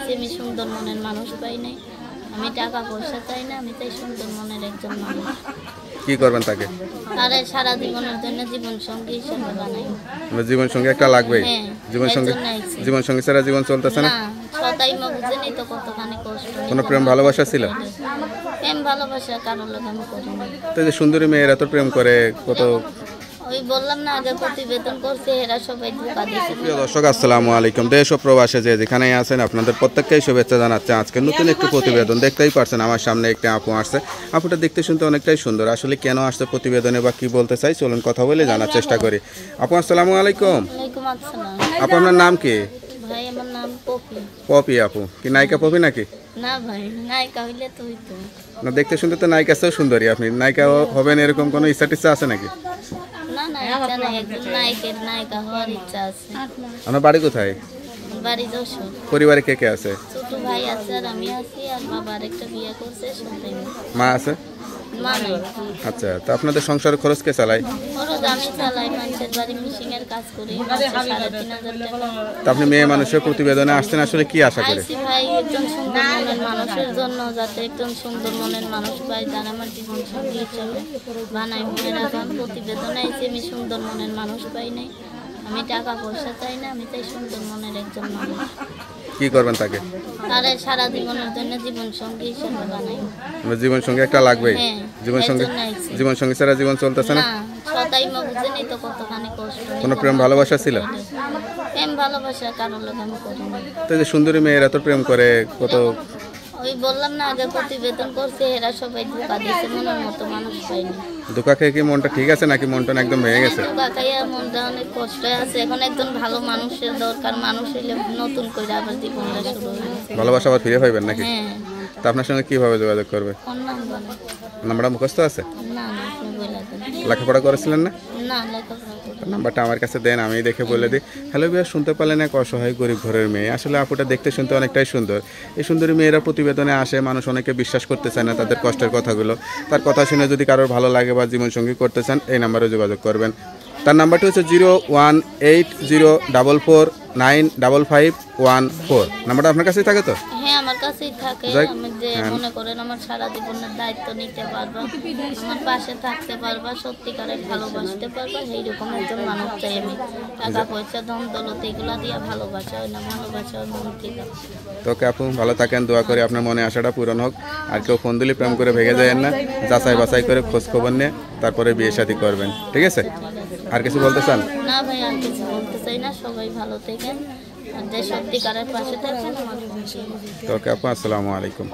আইছি, আমি সুন্দর মনের মানুষ পাই নাই। আমি টাকা পয়সা চাই না, আমি চাই সুন্দর মনের একজন মানুষ। কি করবেন তাকে? আরে সারা জীবনের জন্য জীবন সঙ্গী হিসেবে বানাই। জীবন সঙ্গী একটা লাগবেই। জীবন সঙ্গী ছাড়া জীবন চলতেছে না। সদাই মা বুঝেনি তো কতখানি কষ্ট। কোনো প্রেম ভালোবাসা ছিল? প্রেম ভালোবাসা কারোর লোক আমি করিনি। তো যে সুন্দরী মেয়েরা তো প্রেম করে কত। ওই বললাম না আগে প্রতিবেদন করছে, এরা সবাই ধোঁকা দিয়েছে। প্রিয় দর্শক আসসালামু আলাইকুম। দেশ ও প্রবাসে যে যেখানেই আছেন আপনাদের প্রত্যেককেই শুভেচ্ছা জানাচ্ছি। আজকে নতুন একটি প্রতিবেদন দেখতেই পারছেন, আমার সামনে একটি আপু আসছে। আপুটা দেখতে শুনতে অনেকটাই সুন্দর। আসলে কেন আসছে প্রতিবেদনে বা কি বলতে চাই চলুন কথা বলে জানার চেষ্টা করি। আপু আসসালামু আলাইকুম। ওয়ালাইকুম আসসালাম। আপু আপনার নাম কি? ভাই আমার নাম পপি। পপি আপু কি নায়িকা পপি নাকি? না ভাই, নায়িকা হইলে তো হইতো না, দেখতে শুনতে তো নায়িকা চেয়েও সুন্দরী। আপনি নায়িকা হবেন এরকম কোনো ইচ্ছা টিচ্ছা আছে নাকি? না না, ইচ্ছা নাই, একজন নায়কের নায়িকা হওয়ার ইচ্ছা আছে। আপনার বাড়ি কোথায়? বাড়ি যশোর। পরিবারে কে কে আছে? ছোট ভাই আছে আর আমি আছি, আর বাবা আরেকটা বিয়ে করছে, সন্তান। মা আছে? মা নাই। আচ্ছা, তো আপনাদের সংসারের খরচ কে চালায়? খরচ আমি চালাই, মানুষের বাড়ি মিশিং এর কাজ করি, 3,500 টাকা। তো আপনি মেয়ে মানুষের প্রতিবেদনে আসছেন, আসলে কি আশা করে? আইসি ভাই একজন সুন্দর মনের মানুষের জন্য, যাতে একজন সুন্দর মনের মানুষ পাই যারা আমার জীবন সঙ্গী হিসাবে বানাই। মনের এখন প্রতিবেদনে আইসি, আমি সুন্দর মনের মানুষ পাই নাই। আমি টাকা পয়সা চাই না, আমি চাই সুন্দর মনের একজন মানুষ। কি করবেন তাকে? আরে সারা জীবনের জন্য জীবন সঙ্গী হিসেবে বানাই। জীবন সঙ্গী একটা লাগবেই। জীবন সঙ্গী ছাড়া জীবন চলতেছে না। সদাই মা বুঝেনি তো কতখানি কষ্ট। কোনো প্রেম ভালোবাসা ছিল? প্রেম ভালোবাসা কারোর লোক আমি করিনি। তো যে সুন্দরী মেয়েরা তো প্রেম করে কত। ওই বললাম না আগে প্রতিবেদন করছে, এরা সবাই ধোঁকা দিয়েছে, মনের মতো মানুষ পাইনি। ধোঁকা খেয়ে কি মনটা ঠিক আছে নাকি মনটা একদম ভেঙে গেছে? ধোঁকা খাইয়া মনটা অনেক কষ্ট আছে। এখন একজন ভালো মানুষের দরকার, মানুষ হইলে নতুন করে আবার জীবনটা শুরু হবে। ভালোবাসা আবার ফিরে পাইবেন নাকি? হ্যাঁ। তা আপনার সঙ্গে কিভাবে যোগাযোগ করবে? কোন নাম বলে? নাম্বারটা মুখস্থ আছে? না না, আপনি বলে দেন। লেখাপড়া করেছিলেন না? না, লেখাপড়া করি। নাম্বারটা আমার কাছে দেন, আমি দেখে বলে দিই। হ্যালো বিয়ার, শুনতে পারলেন এক অসহায় গরিব ঘরের মেয়ে। আসলে আপুটা দেখতে শুনতে অনেকটাই সুন্দর। এই সুন্দরী মেয়েরা প্রতিবেদনে আসে, মানুষ অনেকে বিশ্বাস করতে চায় না তাদের কষ্টের কথাগুলো। তার কথা শুনে যদি কারোর ভালো লাগে বা জীবনসঙ্গী করতে চান, এই নাম্বারে যোগাযোগ করবেন। তার নাম্বারটি হচ্ছে 01804955514। নাম্বারটা আপনার কাছেই থাকে তো? হ্যাঁ, আমার কাছেই থাকে। আমি যে মনে করেন আমার সারা জীবনের দায়িত্ব নিতে পারবা, আমার পাশে থাকতে পারবা, সত্যিকারের ভালোবাসতে পারবা, এইরকম একজন মানুষ চাই আমি। টাকা পয়সা ধন দৌলত এগুলা দিয়ে ভালোবাসা হয় না, ভালোবাসা হয় মন থেকে। তোকে আপু ভালো থাকেন, দোয়া করি আপনার মনে আশাটা পূরণ হোক। আর কেউ ফোন দিলে প্রেম করে ভেঙে যায় না, যাচাই বাছাই করে খোঁজ খবর নিয়ে তারপরে বিয়ে শাদী করবেন, ঠিক আছে? আর কিছু বলতে চান? না ভাই, আর কিছু বলতে চাই না। সবাই ভালো থাকেন, আর যে সত্যিকারের পাশে থাকবেন আমার খুশি। তোকে আপু আসসালামু আলাইকুম।